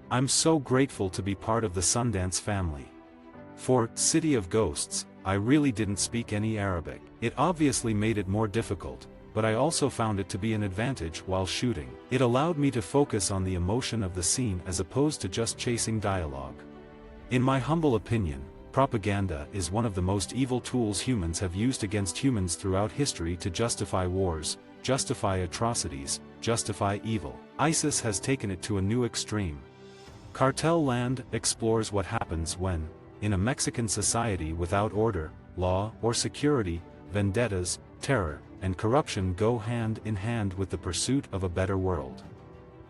I'm so grateful to be part of the Sundance family. For City of Ghosts, I really didn't speak any Arabic. It obviously made it more difficult, but I also found it to be an advantage while shooting. It allowed me to focus on the emotion of the scene as opposed to just chasing dialogue. In my humble opinion, propaganda is one of the most evil tools humans have used against humans throughout history to justify wars, justify atrocities, justify evil. ISIS has taken it to a new extreme. Cartel Land explores what happens when, in a Mexican society without order, law, or security, vendettas, terror, and corruption go hand in hand with the pursuit of a better world.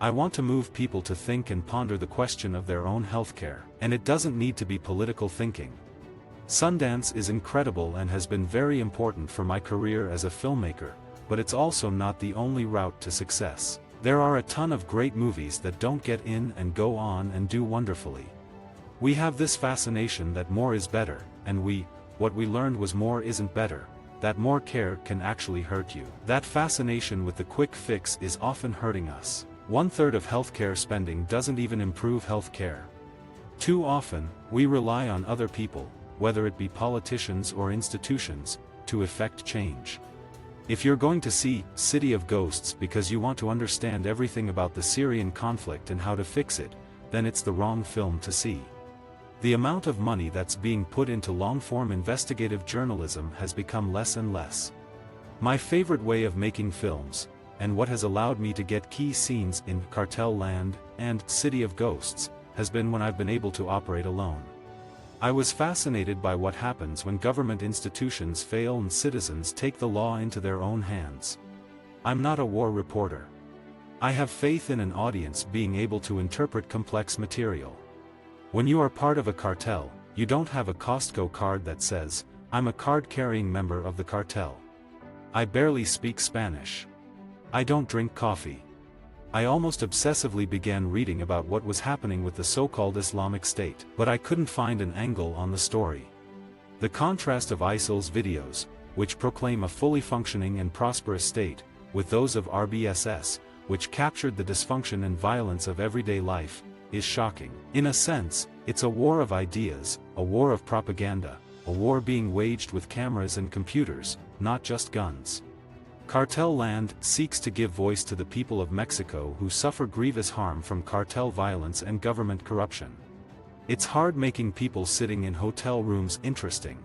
I want to move people to think and ponder the question of their own healthcare, and it doesn't need to be political thinking. Sundance is incredible and has been very important for my career as a filmmaker, but it's also not the only route to success. There are a ton of great movies that don't get in and go on and do wonderfully. We have this fascination that more is better, and what we learned was more isn't better, that more care can actually hurt you. That fascination with the quick fix is often hurting us. 1/3 of healthcare spending doesn't even improve healthcare. Too often, we rely on other people, whether it be politicians or institutions, to effect change. If you're going to see City of Ghosts because you want to understand everything about the Syrian conflict and how to fix it, then it's the wrong film to see. The amount of money that's being put into long-form investigative journalism has become less and less. My favorite way of making films, and what has allowed me to get key scenes in Cartel Land and City of Ghosts, has been when I've been able to operate alone. I was fascinated by what happens when government institutions fail and citizens take the law into their own hands. I'm not a war reporter. I have faith in an audience being able to interpret complex material. When you are part of a cartel, you don't have a Costco card that says, "I'm a card-carrying member of the cartel." I barely speak Spanish. I don't drink coffee. I almost obsessively began reading about what was happening with the so-called Islamic State, but I couldn't find an angle on the story. The contrast of ISIL's videos, which proclaim a fully functioning and prosperous state, with those of RBSS, which captured the dysfunction and violence of everyday life, is shocking. In a sense, it's a war of ideas, a war of propaganda, a war being waged with cameras and computers, not just guns. Cartel Land seeks to give voice to the people of Mexico who suffer grievous harm from cartel violence and government corruption. It's hard making people sitting in hotel rooms interesting.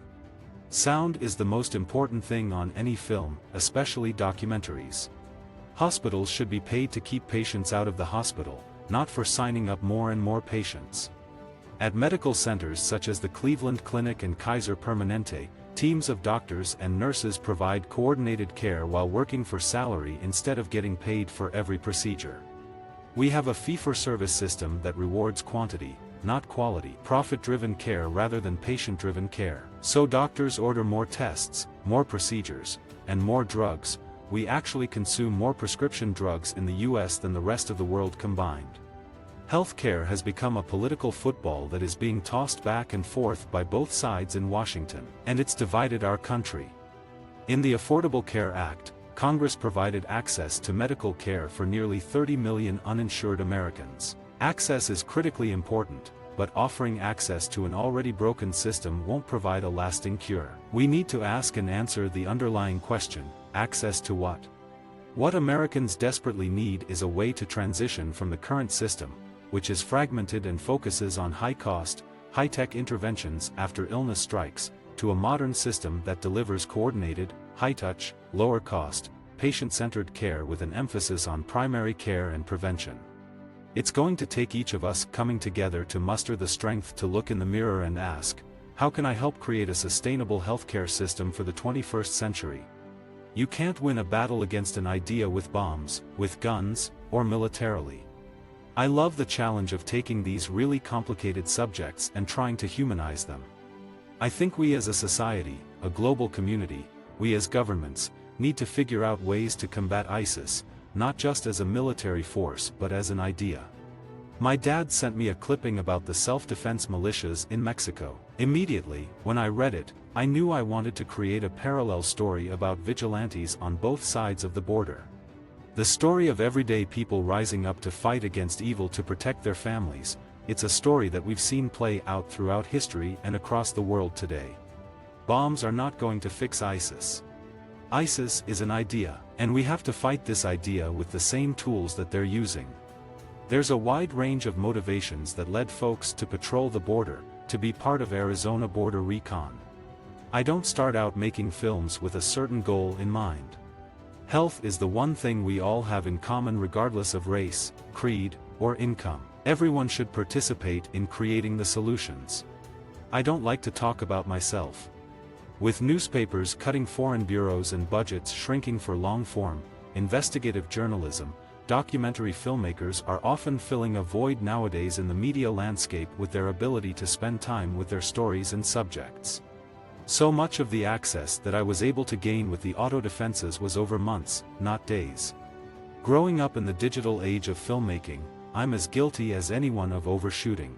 Sound is the most important thing on any film, especially documentaries. Hospitals should be paid to keep patients out of the hospital, not for signing up more and more patients. At medical centers such as the Cleveland Clinic and Kaiser Permanente, teams of doctors and nurses provide coordinated care while working for salary instead of getting paid for every procedure. We have a fee-for-service system that rewards quantity, not quality, profit-driven care rather than patient-driven care. So doctors order more tests, more procedures, and more drugs. We actually consume more prescription drugs in the US than the rest of the world combined. Healthcare has become a political football that is being tossed back and forth by both sides in Washington, and it's divided our country. In the Affordable Care Act, Congress provided access to medical care for nearly 30 million uninsured Americans. Access is critically important, but offering access to an already broken system won't provide a lasting cure. We need to ask and answer the underlying question: access to what? What Americans desperately need is a way to transition from the current system, which is fragmented and focuses on high-cost, high-tech interventions after illness strikes, to a modern system that delivers coordinated, high-touch, lower-cost, patient-centered care with an emphasis on primary care and prevention. It's going to take each of us coming together to muster the strength to look in the mirror and ask, how can I help create a sustainable healthcare system for the 21st century? You can't win a battle against an idea with bombs, with guns, or militarily. I love the challenge of taking these really complicated subjects and trying to humanize them. I think we as a society, a global community, we as governments, need to figure out ways to combat ISIS, not just as a military force but as an idea. My dad sent me a clipping about the self-defense militias in Mexico. Immediately, when I read it, I knew I wanted to create a parallel story about vigilantes on both sides of the border. The story of everyday people rising up to fight against evil to protect their families, it's a story that we've seen play out throughout history and across the world today. Bombs are not going to fix ISIS. ISIS is an idea, and we have to fight this idea with the same tools that they're using. There's a wide range of motivations that led folks to patrol the border, to be part of Arizona border recon. I don't start out making films with a certain goal in mind. Health is the one thing we all have in common regardless of race, creed, or income. Everyone should participate in creating the solutions. I don't like to talk about myself. With newspapers cutting foreign bureaus and budgets shrinking for long-form, investigative journalism, documentary filmmakers are often filling a void nowadays in the media landscape with their ability to spend time with their stories and subjects. So much of the access that I was able to gain with the auto defenses was over months, not days. Growing up in the digital age of filmmaking, I'm as guilty as anyone of overshooting.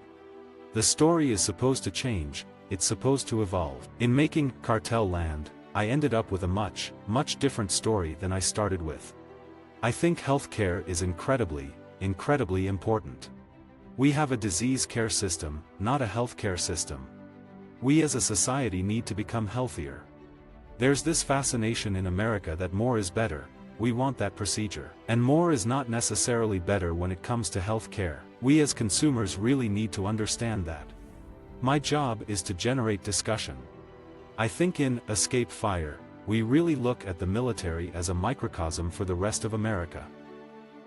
The story is supposed to change, it's supposed to evolve. In making Cartel Land, I ended up with a much different story than I started with. I think healthcare is incredibly important. We have a disease care system, not a healthcare system. We as a society need to become healthier. There's this fascination in America that more is better, we want that procedure. And more is not necessarily better when it comes to health care. We as consumers really need to understand that. My job is to generate discussion. I think in Escape Fire, we really look at the military as a microcosm for the rest of America.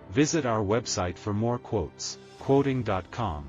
Visit our website for more quotes, quoting.com.